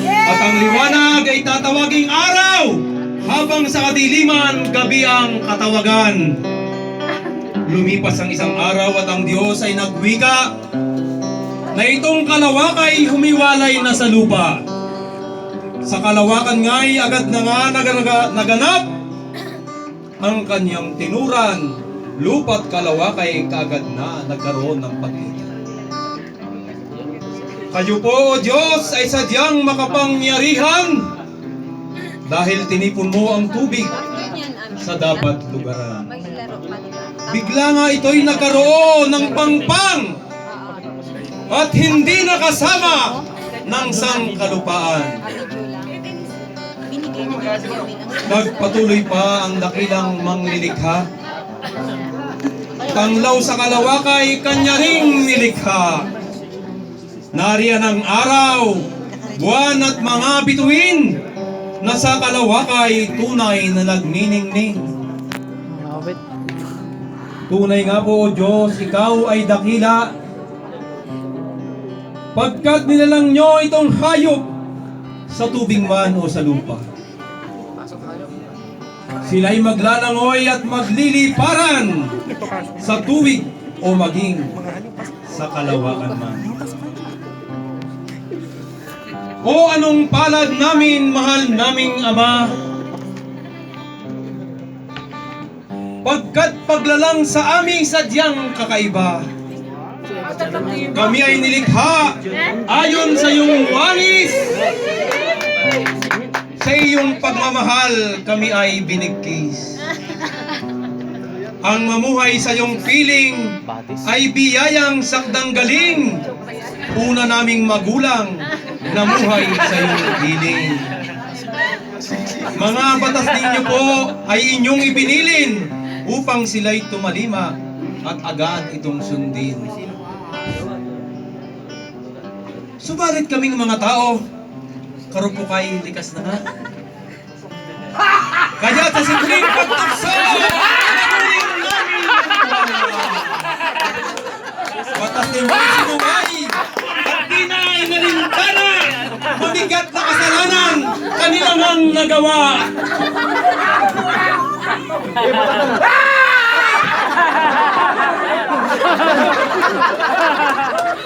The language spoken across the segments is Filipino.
At ang liwanag ay tatawaging araw, habang sa kadiliman, gabi ang katawagan. Lumipas ang isang araw at ang Diyos ay nagwika na itong kalawakay humiwalay na sa lupa. Sa kalawakan nga'y agad na nga naganap ang kanyang tinuran. Lupa't kalawakay kaagad na nagkaroon ng pag-ibig. Kayo po, O Diyos, ay sadyang makapangyarihan dahil tinipon mo ang tubig sa dapat lugaran. Bigla nga ito'y nagkaroon ng pangpang at hindi nakasama ng sangkalupaan. Nagpatuloy pa ang dakilang manglilikha. Tanglaw sa kalawakay, kanya ring nilikha. Nariyan ang araw, buwan at mga bituin na sa kalawakay tunay na nagniningning. Tunay nga po, O Diyos, ikaw ay dakila, pagkat nilalang nyo itong hayop sa tubig man o sa lupa. Sila'y maglalangoy at magliliparan sa tubig o maging sa kalawakan man. O anong palad namin, mahal naming Ama, pagkat paglalang sa aming sadyang kakaiba, kami ay nilikha ayon sa iyong walis. Sa iyong pagmamahal, kami ay binigkis. Ang mamuhay sa iyong piling ay biyayang sakdang galing. Una naming magulang, namuhay sa iyong piling. Mga batas ninyo po ay inyong ibinilin upang sila'y tumalima at agad itong sundin. Subalit kaming mga tao, karupukay likas na nga. Kaya sa simpleng pagtukso, batas ng mga sinumay at di na inalintana, mabigat na kasalanan kanilang ang nagawa.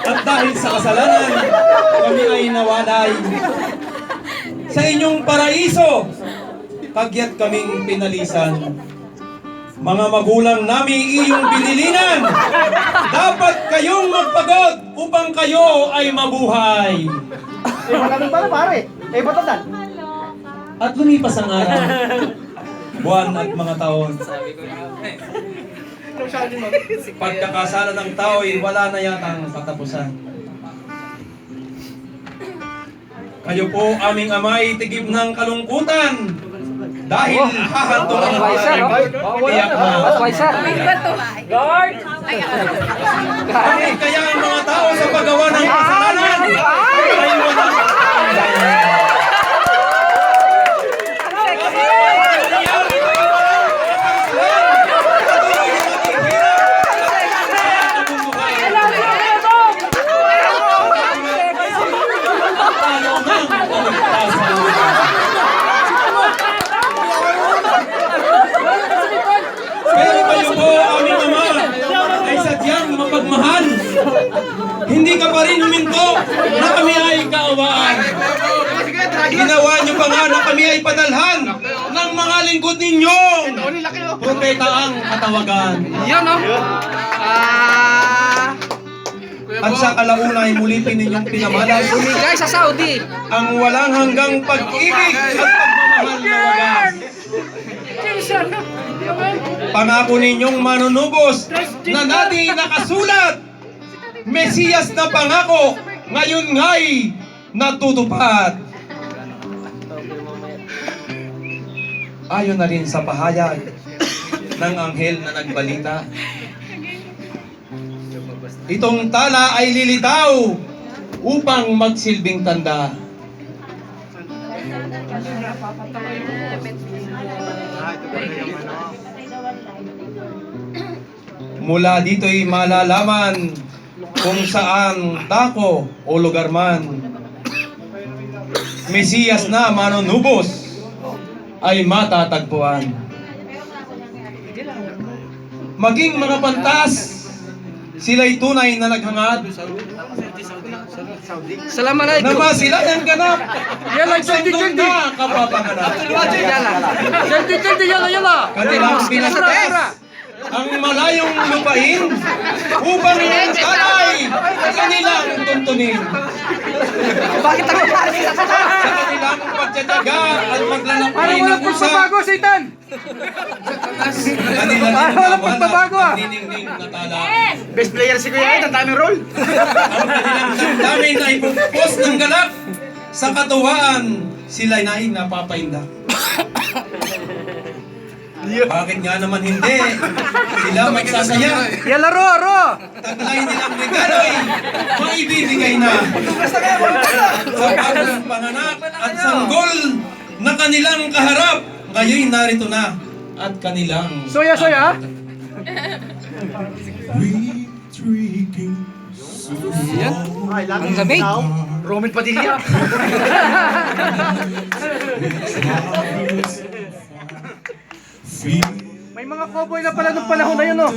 At dahil sa kasalanan, kami ay nawalay sa inyong paraiso, kagyat kaming pinalisan. Mga magulang namin iyong binilinan, dapat kayong magpagod upang kayo ay mabuhay. Malamig pala pare. Batasan. At lumipas ang araw, buwan at mga taon. Pagkakasala ng tao ay wala na yatang katapusan. Kayo po aming amay tigib ng kalungkutan dahil hahantong ang tiyak na kaya ang mga tao sa paggawa ng kasalanan ay walang mapagmahal. Hindi ka pa rin huminto na kami ay kaawaan. Ginawa niyo pa nga na kami ay padalhan ng mga lingkod ninyo. Propeta ang katawagan. At sa kalaunay muli ninyong pinamalas Guys, sa Saudi. ang walang hanggang pag-ibig at pagmamahal na wagas. Pangako ninyong manunubos na dati nakasulat, Mesiyas na pangako, ngayon nga'y natutupad. Ayon na rin sa pahayag ng anghel na nagbalita, itong tala ay lilitaw upang magsilbing tanda. Mula dito'y malalaman kung saan dako o lugar man Mesiyas na manunubos ay matatagpuan. Maging mga pantas, sila'y tunay na naghangad Salamat na masila ng ganap Yan lang, ang sundong Jaldi. na kapapanganap. Yala. Kanilang binatas ang malayong lupain upang ialay ang kanilang tuntunin. Bakit ako pari sa Sa kanilang pagtsatsaga at maglalakbay ng walang pusa, pagbabago, Satan? kanilang Walang pagbabago, ah. ang niningning na tala. Best player si Kuya Ed, ang daming roll. Ang kanilang damdamin ay pupos ng galak. Sa katuwaan, sila'y naing napapainda. Bakit nga naman hindi? Sila magsasaya. Yala, ro. Taglay nilang regalo'y maibibigay na. Sa bagong panganak at sanggol na kanilang kaharap, ngayon narito na at kanilang Soya. Ang lamig. Roman Padilla. May mga cowboy na pala nung panahon na yun, oh.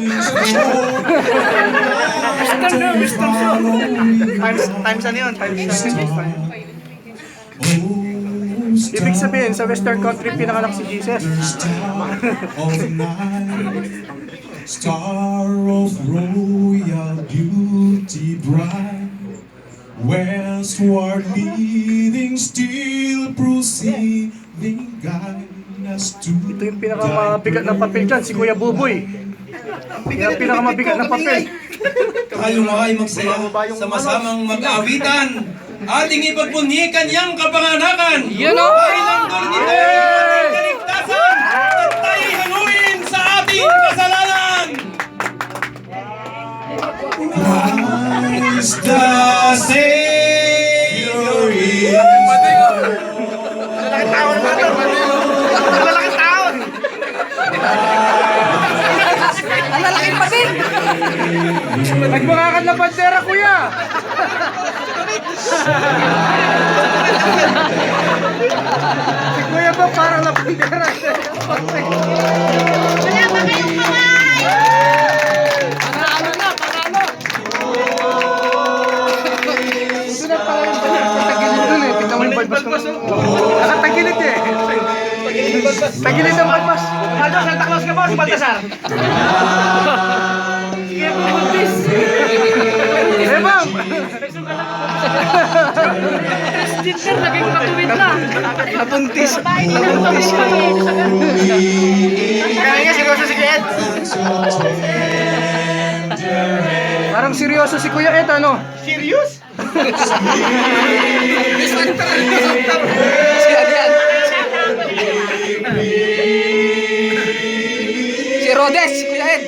Western show. Times ano yun? Times. Ibig sabihin, sa Western country, pinanganak si Jesus. Star of royal beauty bright, westward leading, still proceeding, guide us to Ito yung pinakamabigat na papel dyan, si Kuya Buboy. Yan ang pinakamabigat na papel. Tayo ay magsaya sa masamang mag-aawitan. Ating ipagpunyi kanyang kapanganakan. Yan, oh. Dahil ang dul nito ay ating kaligtasan at tayo'y hanguin sa ating kasalanan. Christ the Savior is Ang lalaking patin. Nagmakakad na bandera, Kuya. Si Kuya ba parang na bandera? Wala pa kayong kamay. Sunod pala yung bandera sa tagilid dun eh. Tignan mo yung balbas ko. Nakatagilid eh. Tagilid ang balbas. Aldo, Santa Claus ka ba? Si Baltasar. Sige, pumuntis. Eh, ma'am. Ginger, naging matuwid na. Nabuntis. Nabuntis siya. Kaya nga, seryoso si Kuya Ed. Parang seryoso si Kuya Ed, ano? Serious? Si Adrian. Si Rodes, si Kuya Ed.